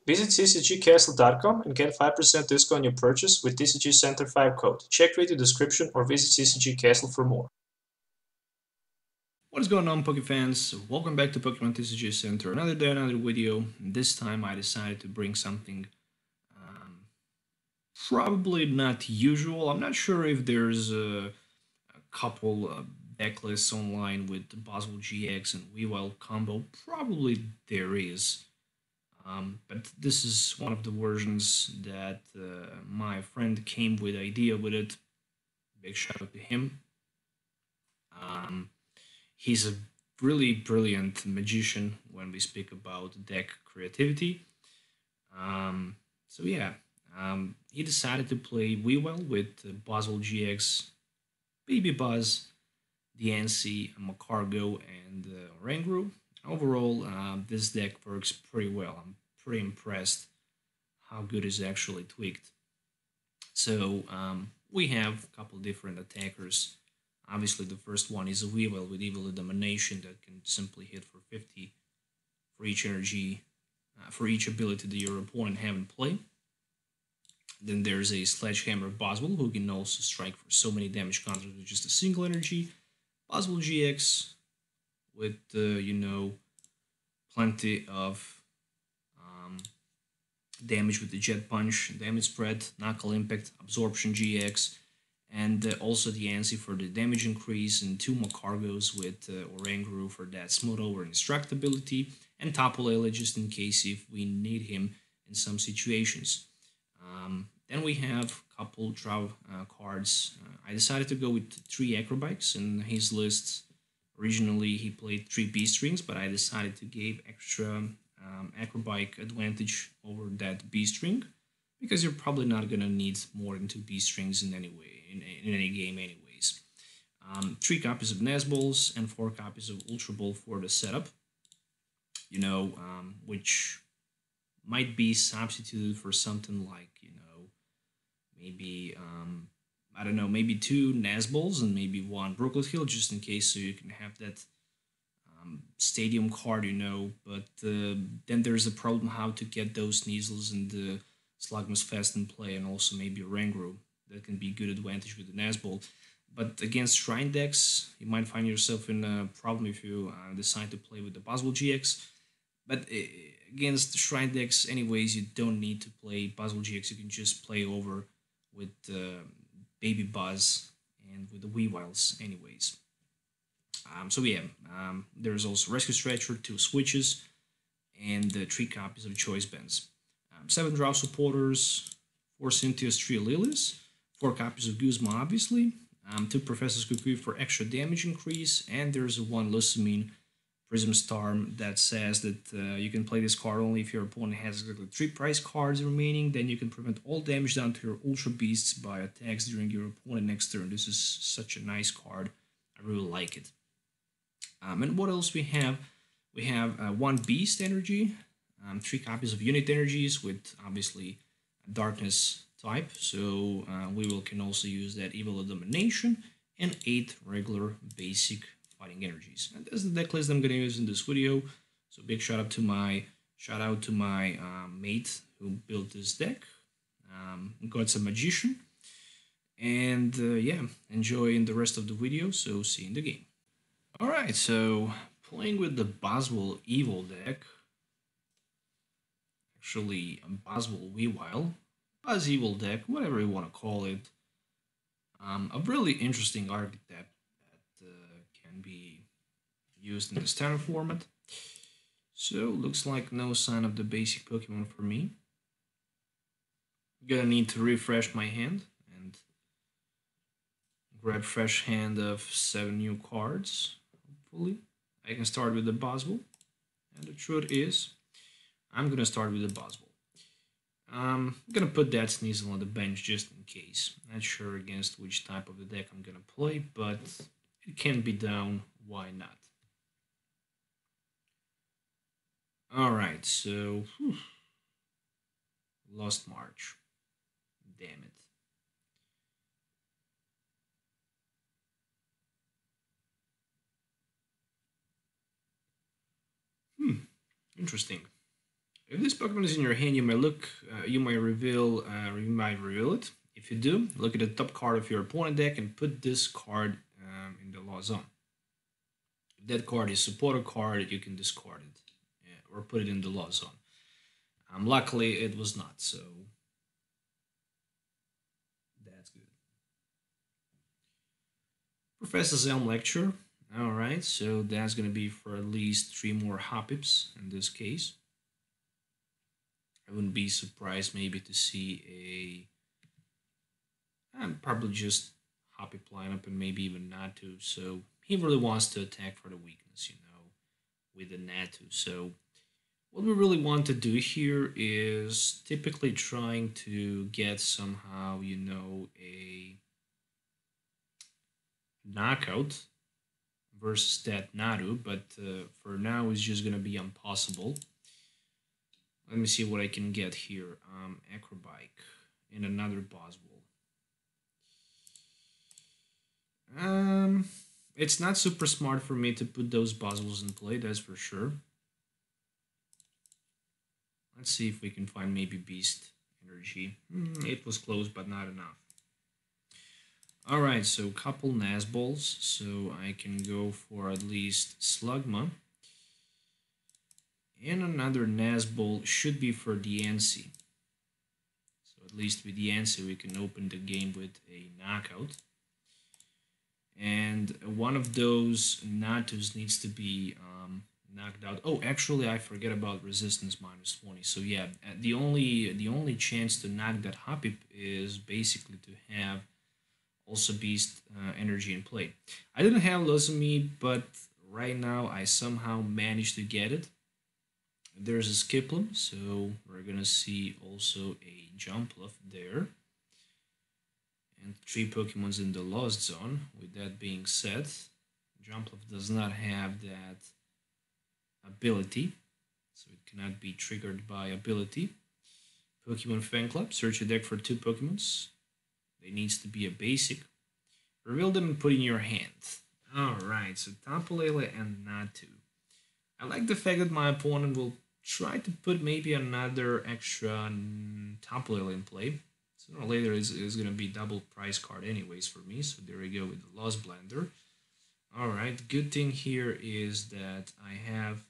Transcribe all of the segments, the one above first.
Visit ccgcastle.com and get 5% discount on your purchase with TCG Center 5 code. Check video description or visit CCG Castle for more. What is going on, Poké fans? Welcome back to Pokemon TCG Center. Another day, another video. This time I decided to bring something probably not usual. I'm not sure if there's a couple deck lists online with the Buzzwole-GX and Weavile combo. Probably there is. But this is one of the versions that my friend came with idea with it. Big shout out to him. He's a really brilliant magician when we speak about deck creativity. So yeah, he decided to play Weavile with Buzzwole-GX, Baby Buzz, Diancie, Magcargo, and Oranguru. Overall, this deck works pretty well. I'm pretty impressed how good it's actually tweaked. So we have a couple different attackers. Obviously, the first one is a Weavile with Evil Domination that can simply hit for 50 for each energy, for each ability that your opponent have in play. Then there's a Sledgehammer Buzzwole who can also strike for so many damage counters with just a single energy. Buzzwole-GX with, plenty of damage with the Jet Punch, Damage Spread, Knuckle Impact, Absorption GX, and also the Diancie for the damage increase, and two Magcargos with Oranguru for that Smooth Over and Destructibility, and Tapu Lele just in case if we need him in some situations. Then we have a couple draw cards. I decided to go with 3 Acrobikes in his list. Originally he played 3 B-Strings, but I decided to give extra Acrobike advantage over that B-String, because you're probably not going to need more than 2 B-Strings in any way, in any game anyways. 3 copies of Nazballs and 4 copies of Ultra Ball for the setup, which might be substituted for something like, maybe, I don't know, maybe 2 Nazballs and maybe 1 Brooklet Hill, just in case, so you can have that stadium card, but then there's a problem how to get those Sneasels and the Slugma's Fast in play, and also maybe a Oranguru. That can be good advantage with the Nazball. But against Shrine decks, you might find yourself in a problem if you decide to play with the Buzzwole-GX. But against Shrine decks, anyways, you don't need to play Buzzwole-GX. You can just play over with Baby Buzz and with the Weaviles, anyways. So yeah, there's also Rescue Stretcher, 2 Switches, and 3 copies of Choice Bands. 7 Draw Supporters, 4 Cynthia's, 3 Lilies, 4 copies of Guzma, obviously, 2 Professor Kukui for extra damage increase, and there's a 1 Lusamine Prism Storm that says that you can play this card only if your opponent has exactly 3 prize cards remaining. Then you can prevent all damage down to your Ultra Beasts by attacks during your opponent next turn. This is such a nice card. I really like it. And what else we have? We have 1 Beast Energy, 3 copies of Unit Energies with obviously a Darkness type. So Weavile can also use that Evil Domination, and 8 regular basic Fighting Energies. And that's the deck list I'm going to use in this video. So big shout out to my mate who built this deck. God's a magician. And yeah, enjoy the rest of the video. So see you in the game. Alright, so playing with the Buzzwole Evil deck, actually a Buzzwole Weavile, Buzz Evil deck, whatever you want to call it, a really interesting archetype that can be used in the standard format. So looks like no sign of the basic Pokemon for me. Gonna need to refresh my hand and grab fresh hand of 7 new cards. Hopefully I can start with the Buzzwole, and the truth is I'm gonna start with the Buzzwole. I'm gonna put that Sneasel on the bench just in case. Not sure against which type of the deck I'm gonna play, but it can be done, why not? Alright, so Lost March. Damn it. Interesting. If this Pokemon is in your hand, you might reveal it. If you do, look at the top card of your opponent deck and put this card in the lost zone. If that card is supporter card, you can discard it or put it in the lost zone. Luckily, it was not, so that's good. Professor Zelm lecture. Alright, so that's going to be for at least 3 more Hoppips in this case. I wouldn't be surprised maybe to see probably just Hoppip lineup and maybe even Natu. So he really wants to attack for the weakness, you know, with the Natu. So what we really want to do here is typically trying to get somehow, you know, a knockout versus that Natu, but for now it's just going to be impossible. Let me see what I can get here. Acrobike and another Buzzwole. It's not super smart for me to put those Buzzwoles in play, that's for sure. Let's see if we can find maybe Beast Energy. It was close, but not enough. Alright, so couple Nazballs, so I can go for at least Slugma. And another Nazball should be for Diancie. So at least with Diancie we can open the game with a knockout. And one of those Natus needs to be knocked out. Oh, actually I forget about resistance -20. So yeah, the only chance to knock that Hoppip is basically to have also Beast Energy in play. I didn't have Lusamine, but right now I somehow managed to get it. There's a Skiploom, so we're gonna see also a Jumpluff there. And 3 Pokemons in the Lost Zone. With that being said, Jumpluff does not have that ability, so it cannot be triggered by ability. Pokemon Fan Club, search your deck for 2 Pokemons. There needs to be a basic. Reveal them and put in your hand. Alright, so Tapu Lele and Natu. I like the fact that my opponent will try to put maybe another extra Tapu Lele in play. Sooner or later is going to be double price card anyways for me. So there we go with the Lost Blender. Alright, good thing here is that I have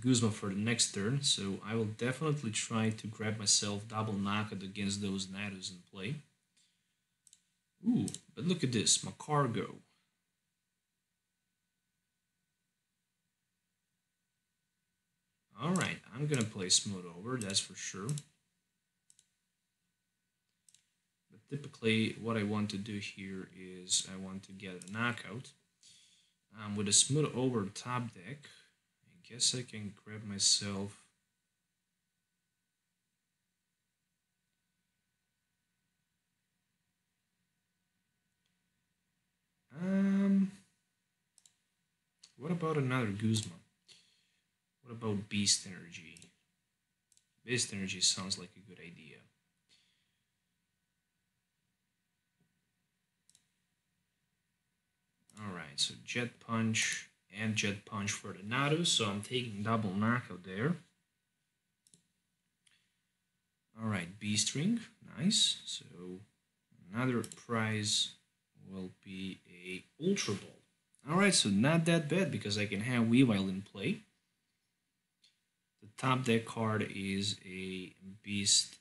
Guzma for the next turn. So I will definitely try to grab myself double knockout against those Natus in play. Ooh, but look at this, Magcargo. Alright, I'm gonna play Smooth Over, that's for sure. But typically, what I want to do here is I want to get a knockout. With a Smooth Over top deck, I guess I can grab myself what about another Guzma? What about Beast Energy? Beast Energy sounds like a good idea. Alright, so Jet Punch and Jet Punch for the Natu, so I'm taking double knockout there. Alright, Beast Ring, nice. So another prize will be a Ultra Ball. Alright, so not that bad because I can have Weavile in play. The top deck card is a Beast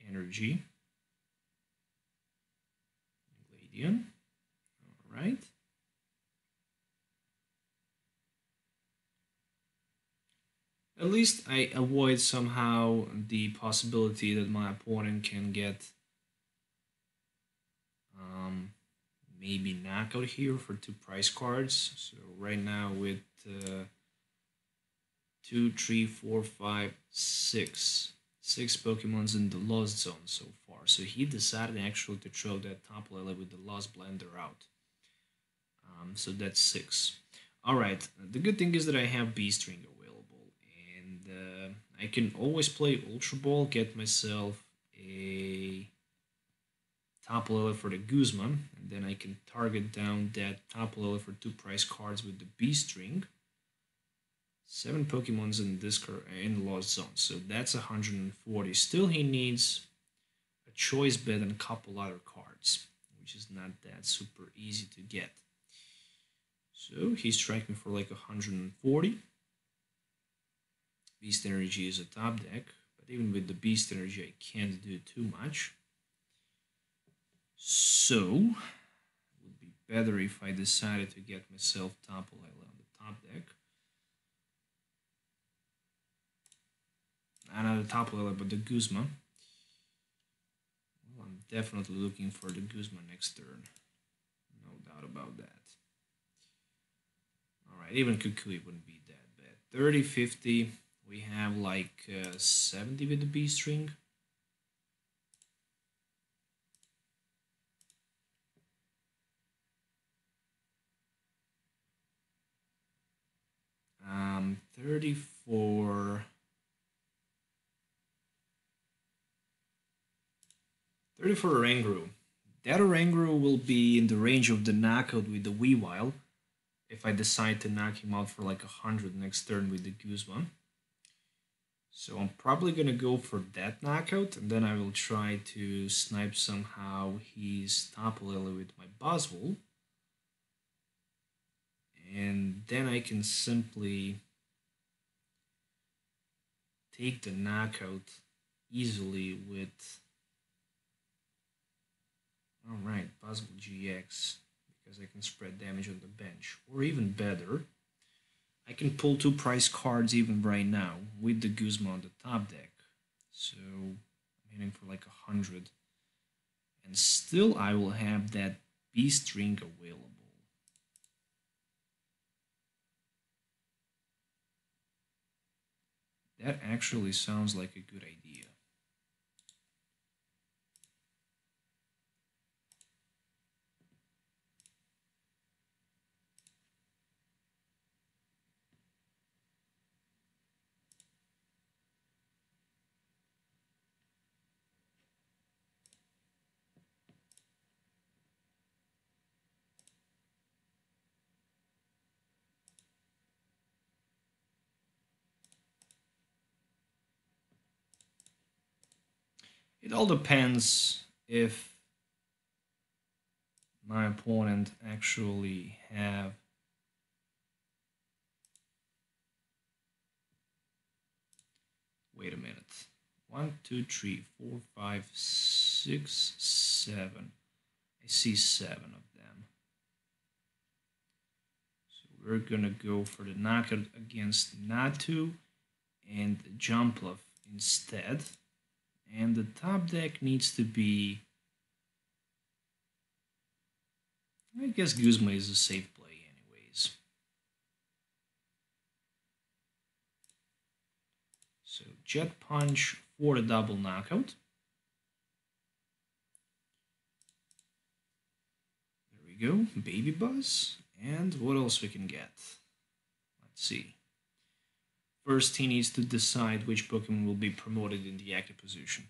Energy. Gladion. Alright. At least I avoid somehow the possibility that my opponent can get maybe knockout here for 2 price cards. So right now with 2, 3, 4, 5, 6 Pokemons in the Lost Zone so far. So he decided actually to throw that Tapu Lele with the Lost Blender out. So that's 6. Alright, the good thing is that I have Beast Ring available. And I can always play Ultra Ball, get myself a Tapu Lele for the Guzma, and then I can target down that Tapu Lele for 2 price cards with the Beast Ring. 7 Pokemons in this in the Lost Zone, so that's 140. Still, he needs a choice bed and a couple other cards, which is not that super easy to get. So he's striking for like 140. Beast Energy is a top deck, but even with the Beast Energy, I can't do too much. So it would be better if I decided to get myself Tapu Lele on the top deck. Not the Tapu Lele, but the Guzma. Well, I'm definitely looking for the Guzma next turn. No doubt about that. Alright, even Kukui wouldn't be that bad. 30, 50. We have like 70 with the B string. Um, 34. 34 Oranguru. That Oranguru will be in the range of the knockout with the Weavile if I decide to knock him out for like 100 next turn with the Guzma. So I'm probably going to go for that knockout, and then I will try to snipe somehow his Tapu Lele with my Buzzwole. And then I can simply take the knockout easily with... Alright, Buzzwole-GX, because I can spread damage on the bench. Or even better, I can pull 2 prize cards even right now with the Guzma on the top deck. So I'm hitting for like 100. And still I will have that B string available. That actually sounds like a good idea. It all depends if my opponent actually have wait a minute. 1, 2, 3, 4, 5, 6, 7. I see 7 of them. So we're gonna go for the knockout against Natu and Jumpluff instead. And the top deck needs to be... I guess Guzma is a safe play anyways. So Jet Punch for the double knockout. There we go, Baby Buzz. And what else we can get? Let's see. First, he needs to decide which Pokemon will be promoted in the active position.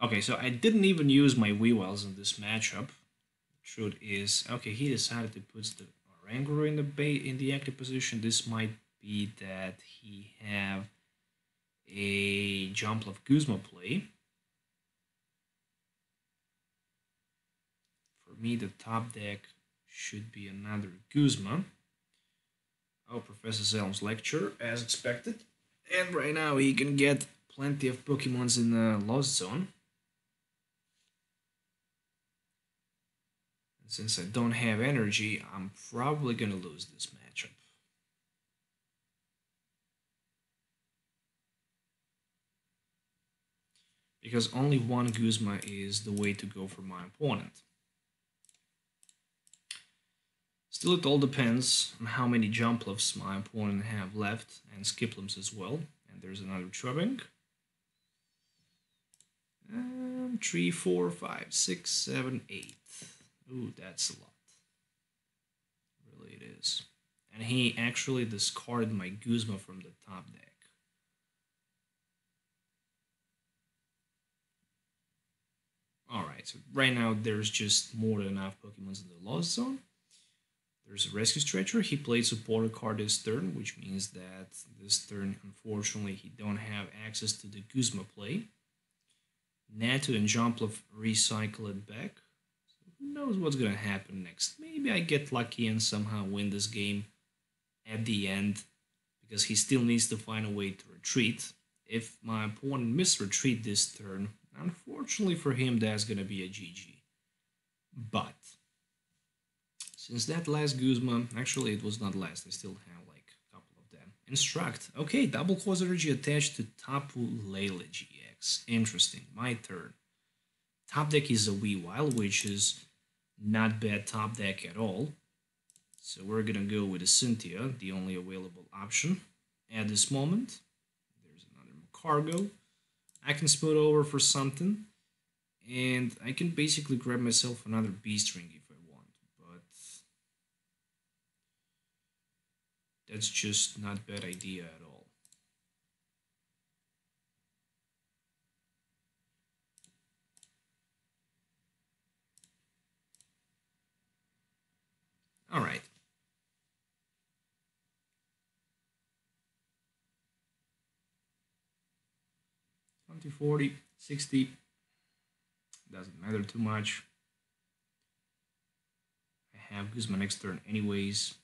Okay, so I didn't even use my Weaviles in this matchup. Truth is, okay, he decided to put the Oranguru in the active position. This might be that he have a Jumpluff Guzma play. For me, the top deck should be another Guzma. Oh, Professor Zelm's lecture, as expected. And right now he can get plenty of Pokemons in the Lost Zone. And since I don't have energy, I'm probably gonna lose this matchup. Because only one Guzma is the way to go for my opponent. Still, it all depends on how many Jumpluffs my opponent have left, and Skiplums as well. And there's another Trubbing. 3, 4, 5, 6, 7, 8. Ooh, that's a lot. Really, it is. And he actually discarded my Guzma from the top deck. Alright, so right now there's just more than enough Pokemons in the Lost Zone. There's a Rescue Stretcher. He played supporter card this turn, which means that this turn, unfortunately, he don't have access to the Guzma play. Natu and Jumpluff recycle it back. So who knows what's gonna happen next? Maybe I get lucky and somehow win this game at the end, because he still needs to find a way to retreat. If my opponent misretreat this turn, unfortunately for him, that's gonna be a GG. But since that last Guzma, actually it was not last, I still have like a couple of them. Instruct. Okay, double cause energy attached to Tapu Lele-GX. Interesting, my turn. Top deck is a Weavile, which is not bad top deck at all. So we're gonna go with a Cynthia, the only available option at this moment. There's another Magcargo. I can smooth over for something, and I can basically grab myself another Beast Ring if I want, but that's just not a bad idea at all. All right. $20, $40, $60. Doesn't matter too much. I have Guzma next turn anyways.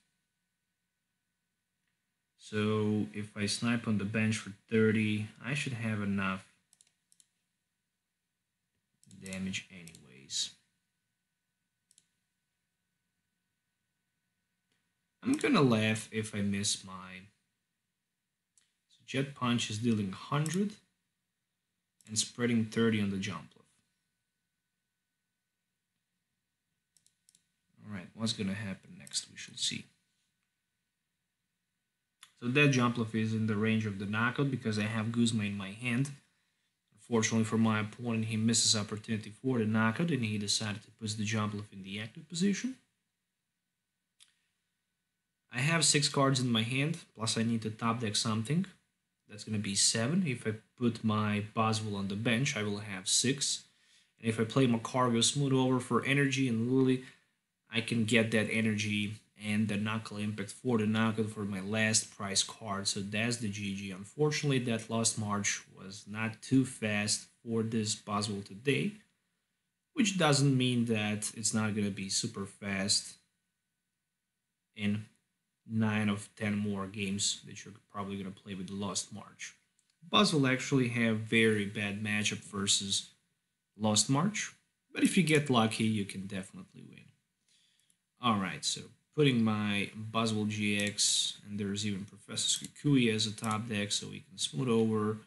So if I snipe on the bench for 30, I should have enough damage anyways. I'm gonna laugh if I miss my... So Jet Punch is dealing 100 and spreading 30 on the Jumpluff. Alright, what's gonna happen next? We shall see. So that Jumpluff is in the range of the knockout because I have Guzma in my hand. Unfortunately for my opponent, he misses opportunity for the knockout and he decided to put the Jumpluff in the active position. I have 6 cards in my hand, plus I need to top deck something. That's going to be 7. If I put my Buzzwole on the bench, I will have 6. And if I play Magcargo smooth over for energy and Lillie, I can get that energy and the knuckle impact for the knockout for my last prize card. So that's the GG. Unfortunately, that last march was not too fast for this Buzzwole today, which doesn't mean that it's not going to be super fast in 9 of 10 more games that you're probably going to play with the Lost March. Buzzwole actually have very bad matchup versus Lost March, but if you get lucky, you can definitely win. Alright, so putting my Buzzwole-GX, and there's even Professor Kukui as a top deck, so we can smooth over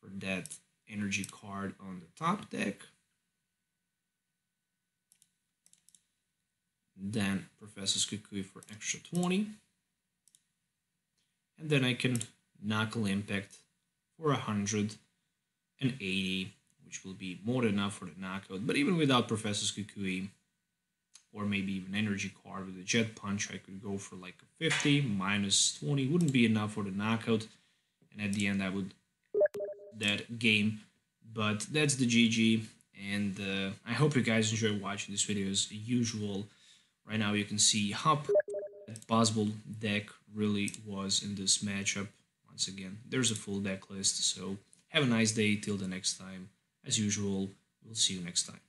for that energy card on the top deck. Then Professor Kukui for extra 20. And then I can knuckle impact for 180, which will be more than enough for the knockout. But even without Professor Kukui, or maybe even energy card with a Jet Punch, I could go for like a 50, minus 20, wouldn't be enough for the knockout. And at the end, I would that game. But that's the GG. And I hope you guys enjoy watching this video as usual. Right now you can see how that Buzzwole deck really was in this matchup. Once again, there's a full deck list. So have a nice day till the next time. As usual, we'll see you next time.